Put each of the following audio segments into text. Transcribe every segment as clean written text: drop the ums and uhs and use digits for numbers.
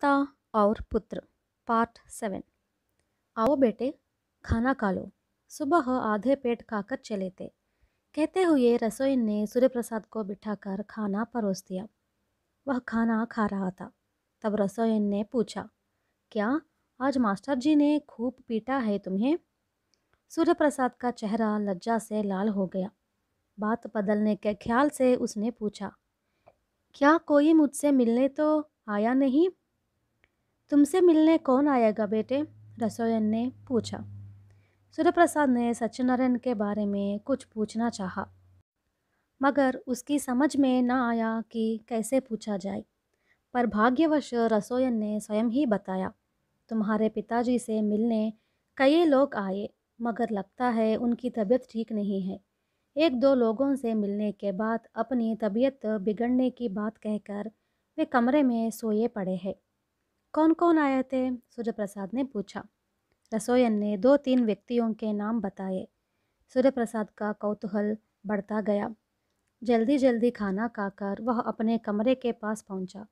पिता और पुत्र पार्ट 7। आओ बेटे, खाना खा लो। सुबह आधे पेट खाकर चले थे, कहते हुए रसोई ने सूर्यप्रसाद को बिठाकर खाना परोस दिया। वह खाना खा रहा था। तब रसोई ने पूछा, क्या आज मास्टर जी ने खूब पीटा है तुम्हें? सूर्यप्रसाद का चेहरा लज्जा से लाल हो गया। बात बदलने के ख्याल से उसने पूछा, क्या कोई मुझसे मिलने तो आया नहीं? तुमसे मिलने कौन आएगा बेटे? रसोइयन ने पूछा। सूर्यप्रसाद ने सत्यनारायण के बारे में कुछ पूछना चाहा, मगर उसकी समझ में न आया कि कैसे पूछा जाए। पर भाग्यवश रसोइयन ने स्वयं ही बताया, तुम्हारे पिताजी से मिलने कई लोग आए, मगर लगता है उनकी तबीयत ठीक नहीं है। एक दो लोगों से मिलने के बाद अपनी तबीयत बिगड़ने की बात कहकर वे कमरे में सोए पड़े हैं। कौन कौन आए थे? सूर्यप्रसाद ने पूछा। रसोइयन ने 2-3 व्यक्तियों के नाम बताए। सूर्यप्रसाद का कौतूहल बढ़ता गया। जल्दी जल्दी खाना खाकर वह अपने कमरे के पास पहुंचा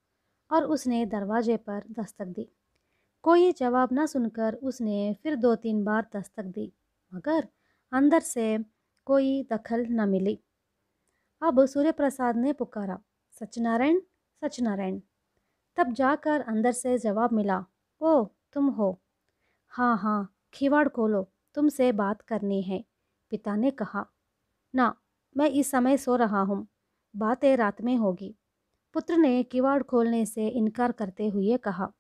और उसने दरवाजे पर दस्तक दी। कोई जवाब न सुनकर उसने फिर 2-3 बार दस्तक दी, मगर अंदर से कोई दखल न मिली। अब सूर्यप्रसाद ने पुकारा, सत्यनारायण, सत्यनारायण। तब जाकर अंदर से जवाब मिला, ओ तुम हो? हाँ हाँ, खिवाड़ खोलो, तुमसे बात करनी है। पिता ने कहा। ना, मैं इस समय सो रहा हूँ, बातें रात में होगी। पुत्र ने किवाड़ खोलने से इनकार करते हुए कहा।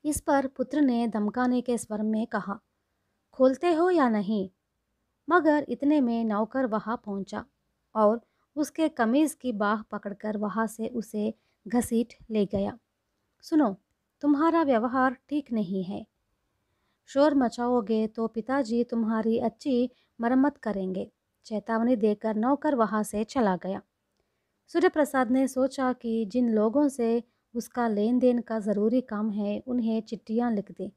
इस पर पुत्र ने धमकाने के स्वर में कहा, खोलते हो या नहीं? मगर इतने में नौकर वहां पहुंचा और उसके कमीज की बाह पकड़कर वहां से उसे घसीट ले गया। सुनो, तुम्हारा व्यवहार ठीक नहीं है। शोर मचाओगे तो पिताजी तुम्हारी अच्छी मरम्मत करेंगे। चेतावनी देकर नौकर वहां से चला गया। सूर्यप्रसाद ने सोचा कि जिन लोगों से उसका लेन देन का ज़रूरी काम है उन्हें चिट्ठियां लिख दे,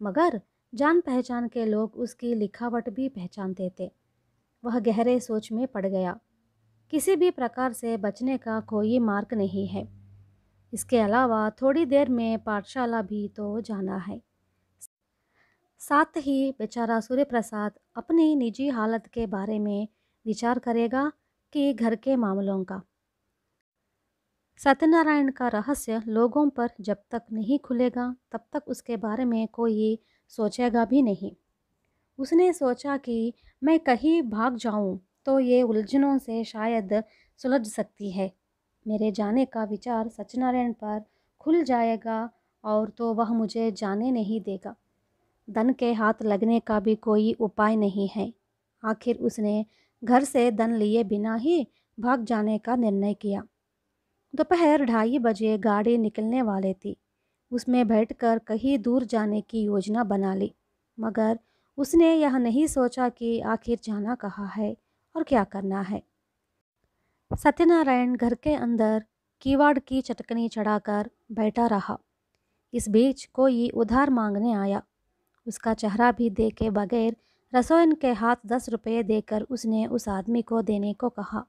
मगर जान पहचान के लोग उसकी लिखावट भी पहचानते थे। वह गहरे सोच में पड़ गया। किसी भी प्रकार से बचने का कोई मार्ग नहीं है। इसके अलावा थोड़ी देर में पाठशाला भी तो जाना है। साथ ही बेचारा सूर्यप्रसाद अपनी निजी हालत के बारे में विचार करेगा कि घर के मामलों का। सत्यनारायण का रहस्य लोगों पर जब तक नहीं खुलेगा तब तक उसके बारे में कोई सोचेगा भी नहीं। उसने सोचा कि मैं कहीं भाग जाऊं तो ये उलझनों से शायद सुलझ सकती है। मेरे जाने का विचार सत्यनारायण पर खुल जाएगा और तो वह मुझे जाने नहीं देगा। धन के हाथ लगने का भी कोई उपाय नहीं है। आखिर उसने घर से धन लिए बिना ही भाग जाने का निर्णय किया। दोपहर 2:30 बजे गाड़ी निकलने वाली थी। उसमें बैठकर कहीं दूर जाने की योजना बना ली, मगर उसने यह नहीं सोचा कि आखिर जाना कहाँ है और क्या करना है। सत्यनारायण घर के अंदर किवाड़ की चटकनी चढ़ाकर बैठा रहा। इस बीच कोई उधार मांगने आया। उसका चेहरा भी देखे बगैर रसोइन के हाथ 10 रुपये देकर उसने उस आदमी को देने को कहा।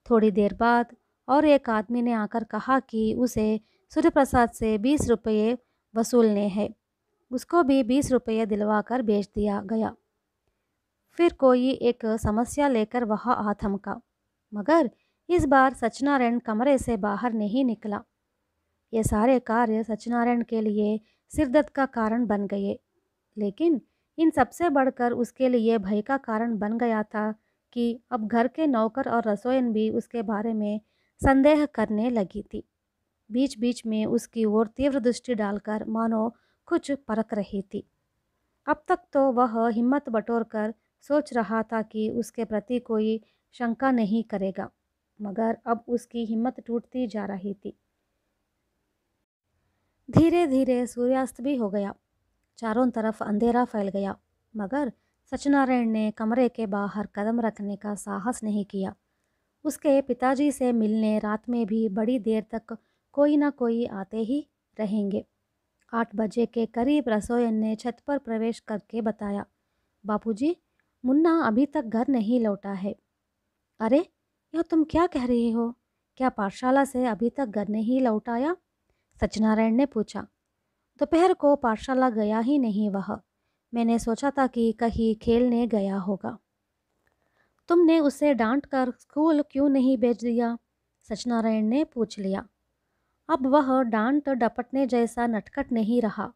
थोड़ी देर बाद और एक आदमी ने आकर कहा कि उसे सूर्यप्रसाद से 20 रुपये वसूलने हैं। उसको भी 20 रुपये दिलवाकर भेज दिया गया। फिर कोई एक समस्या लेकर वहाँ आ थमका, मगर इस बार सत्यनारायण कमरे से बाहर नहीं निकला। ये सारे कार्य सत्यनारायण के लिए सिरदर्द का कारण बन गए, लेकिन इन सबसे बढ़कर उसके लिए भय का कारण बन गया था कि अब घर के नौकर और रसोइयन भी उसके बारे में संदेह करने लगी थी। बीच बीच में उसकी ओर तीव्र दृष्टि डालकर मानो कुछ परख रही थी। अब तक तो वह हिम्मत बटोरकर सोच रहा था कि उसके प्रति कोई शंका नहीं करेगा, मगर अब उसकी हिम्मत टूटती जा रही थी। धीरे धीरे सूर्यास्त भी हो गया। चारों तरफ अंधेरा फैल गया, मगर सत्यनारायण ने कमरे के बाहर कदम रखने का साहस नहीं किया। उसके पिताजी से मिलने रात में भी बड़ी देर तक कोई ना कोई आते ही रहेंगे। 8 बजे के करीब रसोइयन ने छत पर प्रवेश करके बताया, बापूजी, मुन्ना अभी तक घर नहीं लौटा है। अरे, यह तुम क्या कह रही हो? क्या पाठशाला से अभी तक घर नहीं लौटाया? सत्यनारायण ने पूछा। दोपहर को पाठशाला गया ही नहीं वह। मैंने सोचा था कि कहीं खेलने गया होगा। तुमने उसे डांट कर स्कूल क्यों नहीं भेज दिया? सत्यनारायण ने पूछ लिया। अब वह डांट डपटने जैसा नटखट नहीं रहा।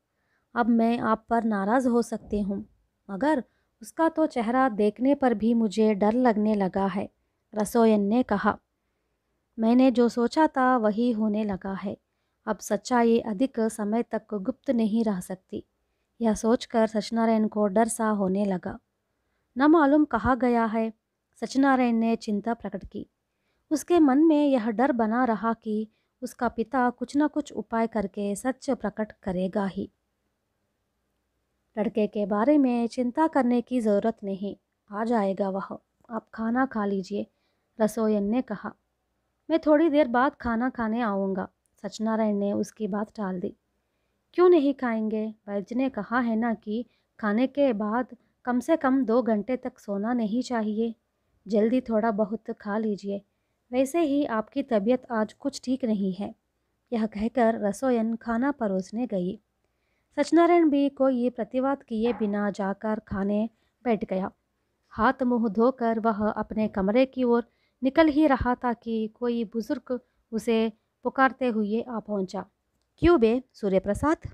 अब मैं आप पर नाराज़ हो सकती हूँ, मगर उसका तो चेहरा देखने पर भी मुझे डर लगने लगा है, रसोइयन ने कहा। मैंने जो सोचा था वही होने लगा है। अब सच्चाई अधिक समय तक गुप्त नहीं रह सकती। यह सोचकर सत्यनारायण को डर सा होने लगा। न मालूम कहाँ गया है, सत्यनारायण ने चिंता प्रकट की। उसके मन में यह डर बना रहा कि उसका पिता कुछ न कुछ उपाय करके सच प्रकट करेगा ही। लड़के के बारे में चिंता करने की ज़रूरत नहीं, आ जाएगा वह। आप खाना खा लीजिए, रसोइयन ने कहा। मैं थोड़ी देर बाद खाना खाने आऊँगा, सत्यनारायण ने उसकी बात टाल दी। क्यों नहीं खाएंगे? वैद्य ने कहा है ना कि खाने के बाद कम से कम 2 घंटे तक सोना नहीं चाहिए। जल्दी थोड़ा बहुत खा लीजिए। वैसे ही आपकी तबीयत आज कुछ ठीक नहीं है। यह कहकर रसोइयन खाना परोसने गई। सत्यनारायण भी कोई प्रतिवाद किए बिना जाकर खाने बैठ गया। हाथ मुंह धोकर वह अपने कमरे की ओर निकल ही रहा था कि कोई बुजुर्ग उसे पुकारते हुए आ पहुंचा। क्यों बे सूर्य प्रसाद?